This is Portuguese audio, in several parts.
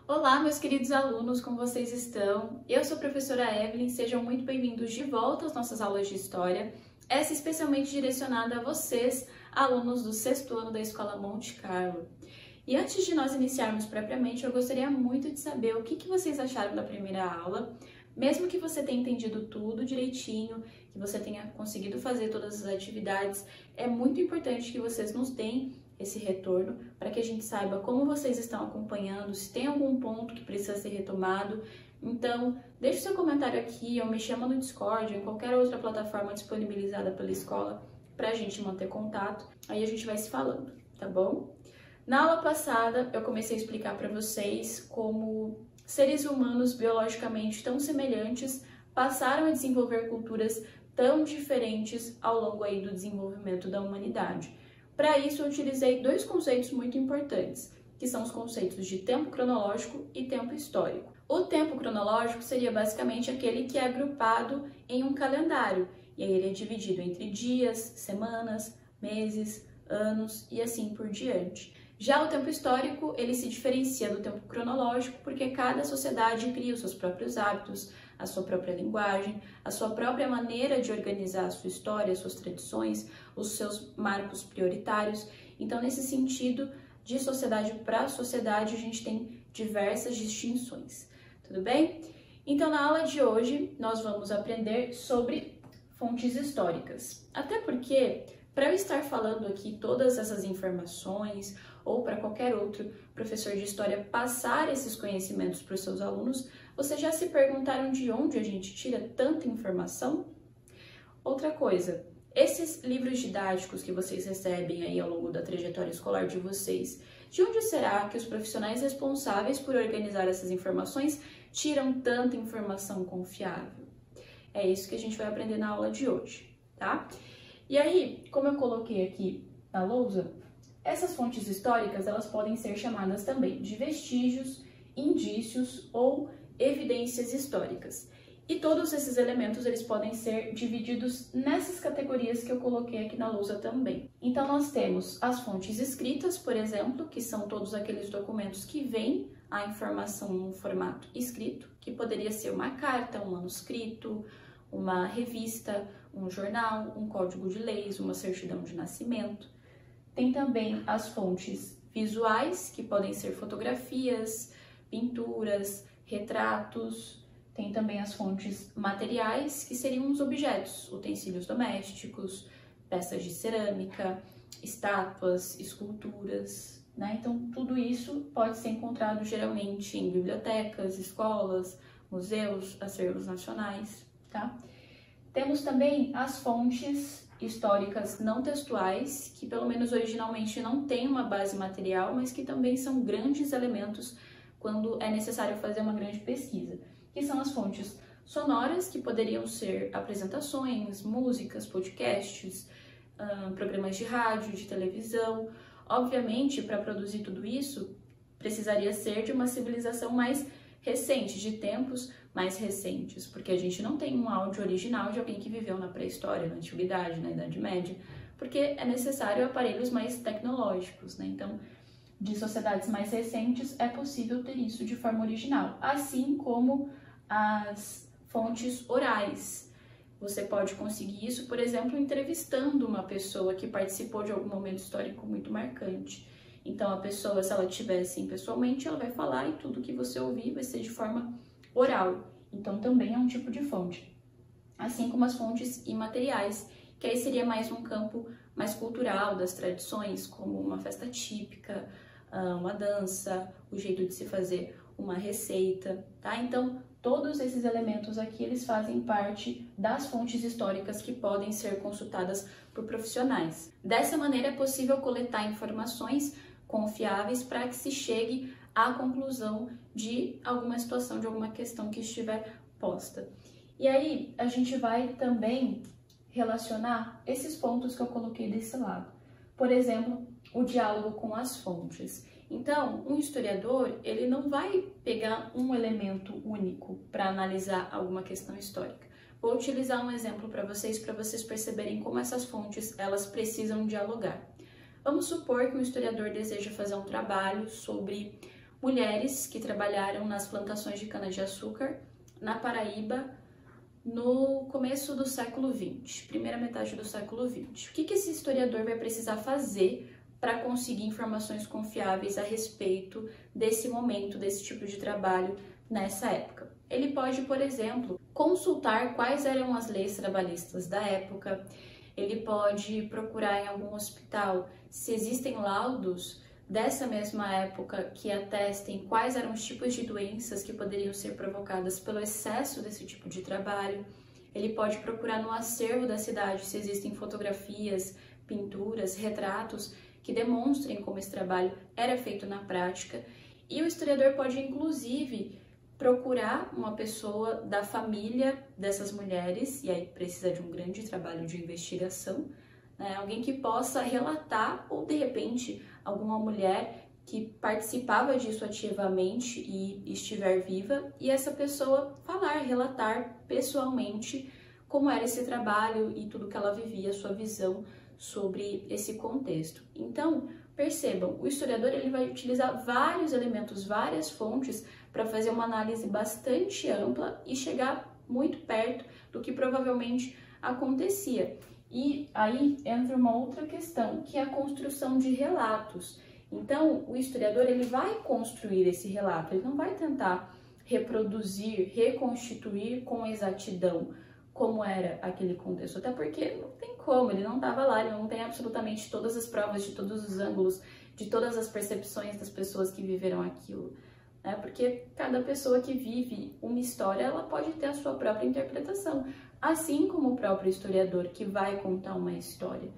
Olá, meus queridos alunos, como vocês estão? Eu sou a professora Evelyn, sejam muito bem-vindos de volta às nossas aulas de História, essa especialmente direcionada a vocês, alunos do 6º ano da Escola Monte Carlo. E antes de nós iniciarmos propriamente, eu gostaria muito de saber o que vocês acharam da primeira aula, mesmo que você tenha entendido tudo direitinho, que você tenha conseguido fazer todas as atividades, é muito importante que vocês nos deem esse retorno, para que a gente saiba como vocês estão acompanhando, se tem algum ponto que precisa ser retomado. Então, deixe seu comentário aqui, ou me chama no Discord, ou em qualquer outra plataforma disponibilizada pela escola, para a gente manter contato, aí a gente vai se falando, tá bom? Na aula passada, eu comecei a explicar para vocês como seres humanos biologicamente tão semelhantes passaram a desenvolver culturas tão diferentes ao longo aí do desenvolvimento da humanidade. Para isso, eu utilizei dois conceitos muito importantes, que são os conceitos de tempo cronológico e tempo histórico. O tempo cronológico seria basicamente aquele que é agrupado em um calendário, e aí ele é dividido entre dias, semanas, meses, anos e assim por diante. Já o tempo histórico, ele se diferencia do tempo cronológico porque cada sociedade cria os seus próprios hábitos, a sua própria linguagem, a sua própria maneira de organizar a sua história, as suas tradições, os seus marcos prioritários. Então, nesse sentido, de sociedade para sociedade, a gente tem diversas distinções. Tudo bem? Então, na aula de hoje, nós vamos aprender sobre fontes históricas. Até porque, para eu estar falando aqui todas essas informações, ou para qualquer outro professor de história passar esses conhecimentos para os seus alunos, vocês já se perguntaram de onde a gente tira tanta informação? Outra coisa, esses livros didáticos que vocês recebem aí ao longo da trajetória escolar de vocês, de onde será que os profissionais responsáveis por organizar essas informações tiram tanta informação confiável? É isso que a gente vai aprender na aula de hoje, tá? E aí, como eu coloquei aqui na lousa, essas fontes históricas, elas podem ser chamadas também de vestígios, indícios ou evidências históricas. E todos esses elementos, eles podem ser divididos nessas categorias que eu coloquei aqui na lousa também. Então, nós temos as fontes escritas, por exemplo, que são todos aqueles documentos que vêm a informação num formato escrito, que poderia ser uma carta, um manuscrito, uma revista, um jornal, um código de leis, uma certidão de nascimento. Tem também as fontes visuais, que podem ser fotografias, pinturas, retratos. Tem também as fontes materiais, que seriam os objetos, utensílios domésticos, peças de cerâmica, estátuas, esculturas, né? Então, tudo isso pode ser encontrado geralmente em bibliotecas, escolas, museus, acervos nacionais, tá? Temos também as fontes históricas não textuais, que pelo menos originalmente não têm uma base material, mas que também são grandes elementos quando é necessário fazer uma grande pesquisa, que são as fontes sonoras, que poderiam ser apresentações, músicas, podcasts, programas de rádio, de televisão. Obviamente, para produzir tudo isso, precisaria ser de uma civilização mais recente, de tempos mais recentes, porque a gente não tem um áudio original de alguém que viveu na pré-história, na antiguidade, na Idade Média, porque é necessário aparelhos mais tecnológicos, né? Então, de sociedades mais recentes, é possível ter isso de forma original, assim como as fontes orais. Você pode conseguir isso, por exemplo, entrevistando uma pessoa que participou de algum momento histórico muito marcante. Então, a pessoa, se ela estiver assim pessoalmente, ela vai falar e tudo que você ouvir vai ser de forma oral. Então, também é um tipo de fonte. Assim como as fontes imateriais, que aí seria mais um campo mais cultural das tradições, como uma festa típica, uma dança, o jeito de se fazer uma receita, tá? Então, todos esses elementos aqui, eles fazem parte das fontes históricas que podem ser consultadas por profissionais. Dessa maneira, é possível coletar informações confiáveis para que se chegue à conclusão de alguma situação, de alguma questão que estiver posta. E aí, a gente vai também relacionar esses pontos que eu coloquei desse lado. Por exemplo, o diálogo com as fontes. Então, um historiador, ele não vai pegar um elemento único para analisar alguma questão histórica. Vou utilizar um exemplo para vocês perceberem como essas fontes, elas precisam dialogar. Vamos supor que um historiador deseja fazer um trabalho sobre mulheres que trabalharam nas plantações de cana-de-açúcar na Paraíba no começo do século XX, primeira metade do século XX. O que esse historiador vai precisar fazer para conseguir informações confiáveis a respeito desse momento, desse tipo de trabalho nessa época? Ele pode, por exemplo, consultar quais eram as leis trabalhistas da época, ele pode procurar em algum hospital se existem laudos dessa mesma época que atestem quais eram os tipos de doenças que poderiam ser provocadas pelo excesso desse tipo de trabalho. Ele pode procurar no acervo da cidade se existem fotografias, pinturas, retratos que demonstrem como esse trabalho era feito na prática. E o historiador pode, inclusive, procurar uma pessoa da família dessas mulheres, e aí precisa de um grande trabalho de investigação, né? Alguém que possa relatar, ou de repente alguma mulher que participava disso ativamente e estiver viva, e essa pessoa falar, relatar pessoalmente como era esse trabalho e tudo que ela vivia, sua visão sobre esse contexto. Então, percebam, o historiador ele vai utilizar vários elementos, várias fontes para fazer uma análise bastante ampla e chegar muito perto do que provavelmente acontecia. E aí entra uma outra questão, que é a construção de relatos. Então, o historiador ele vai construir esse relato, ele não vai tentar reproduzir, reconstituir com exatidão como era aquele contexto, até porque não tem como, ele não estava lá, ele não tem absolutamente todas as provas de todos os ângulos, de todas as percepções das pessoas que viveram aquilo, né? Porque cada pessoa que vive uma história, ela pode ter a sua própria interpretação, assim como o próprio historiador que vai contar uma história,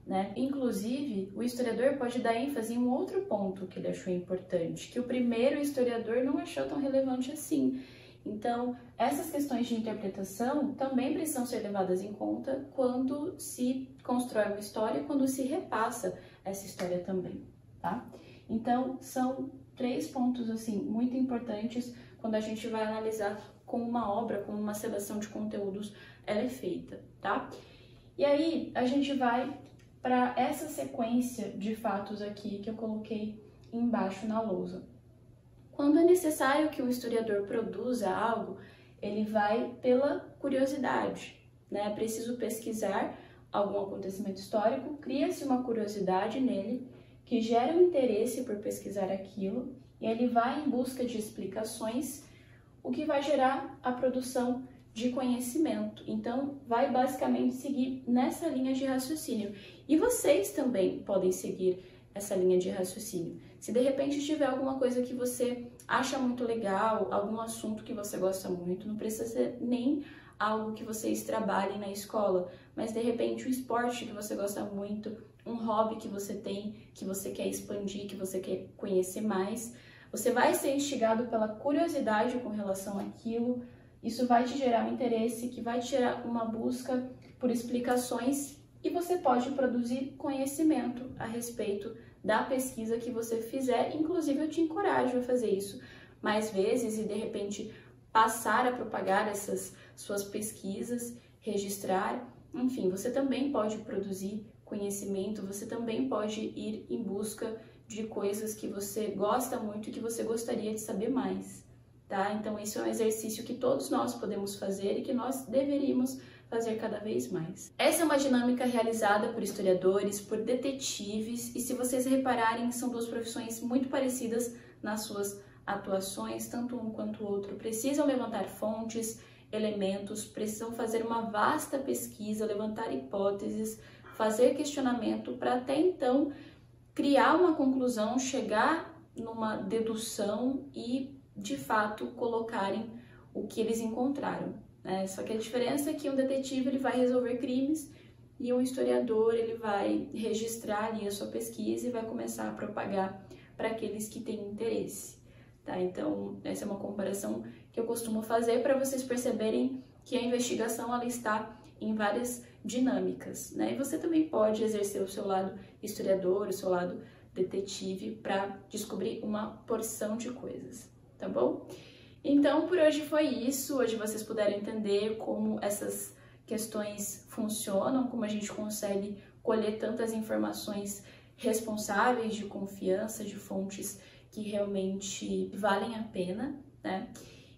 né? Inclusive, o historiador pode dar ênfase em um outro ponto que ele achou importante, que o primeiro historiador não achou tão relevante assim. Então, essas questões de interpretação também precisam ser levadas em conta quando se constrói uma história, quando se repassa essa história também, tá? Então, são 3 pontos, assim, muito importantes quando a gente vai analisar como uma obra, como uma seleção de conteúdos ela é feita, tá? E aí, a gente vai para essa sequência de fatos aqui que eu coloquei embaixo na lousa. Quando é necessário que o historiador produza algo, ele vai pela curiosidade, né? É preciso pesquisar algum acontecimento histórico, cria-se uma curiosidade nele, que gera um interesse por pesquisar aquilo, e ele vai em busca de explicações, o que vai gerar a produção de conhecimento. Então, vai basicamente seguir nessa linha de raciocínio. E vocês também podem seguir essa linha de raciocínio. Se de repente tiver alguma coisa que você acha muito legal, algum assunto que você gosta muito, não precisa ser nem algo que vocês trabalhem na escola, mas de repente um esporte que você gosta muito, um hobby que você tem, que você quer expandir, que você quer conhecer mais, você vai ser instigado pela curiosidade com relação àquilo, isso vai te gerar um interesse, que vai te gerar uma busca por explicações e você pode produzir conhecimento a respeito da pesquisa que você fizer. Inclusive, eu te encorajo a fazer isso mais vezes e, de repente, passar a propagar essas suas pesquisas, registrar. Enfim, você também pode produzir conhecimento, você também pode ir em busca de coisas que você gosta muito e que você gostaria de saber mais, tá? Então, isso é um exercício que todos nós podemos fazer e que nós deveríamos fazer cada vez mais. Essa é uma dinâmica realizada por historiadores, por detetives, e se vocês repararem, são 2 profissões muito parecidas nas suas atuações, tanto um quanto o outro. Precisam levantar fontes, elementos, precisam fazer uma vasta pesquisa, levantar hipóteses, fazer questionamento para até então criar uma conclusão, chegar numa dedução e, de fato, colocarem o que eles encontraram. Só que a diferença é que um detetive ele vai resolver crimes e um historiador ele vai registrar ali a sua pesquisa e vai começar a propagar para aqueles que têm interesse, tá? Então, essa é uma comparação que eu costumo fazer para vocês perceberem que a investigação ela está em várias dinâmicas, né? E você também pode exercer o seu lado historiador, o seu lado detetive para descobrir uma porção de coisas, tá bom? Então, por hoje foi isso. Hoje vocês puderam entender como essas questões funcionam, como a gente consegue colher tantas informações responsáveis, de confiança, de fontes que realmente valem a pena, né?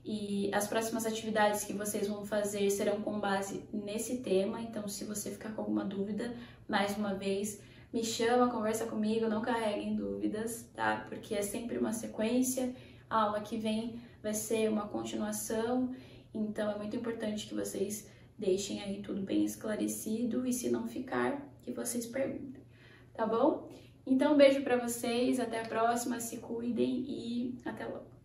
E as próximas atividades que vocês vão fazer serão com base nesse tema, então se você ficar com alguma dúvida, mais uma vez, me chama, conversa comigo, não carreguem dúvidas, tá? Porque é sempre uma sequência, a aula que vem vai ser uma continuação, então é muito importante que vocês deixem aí tudo bem esclarecido e se não ficar, que vocês perguntem, tá bom? Então, um beijo pra vocês, até a próxima, se cuidem e até logo!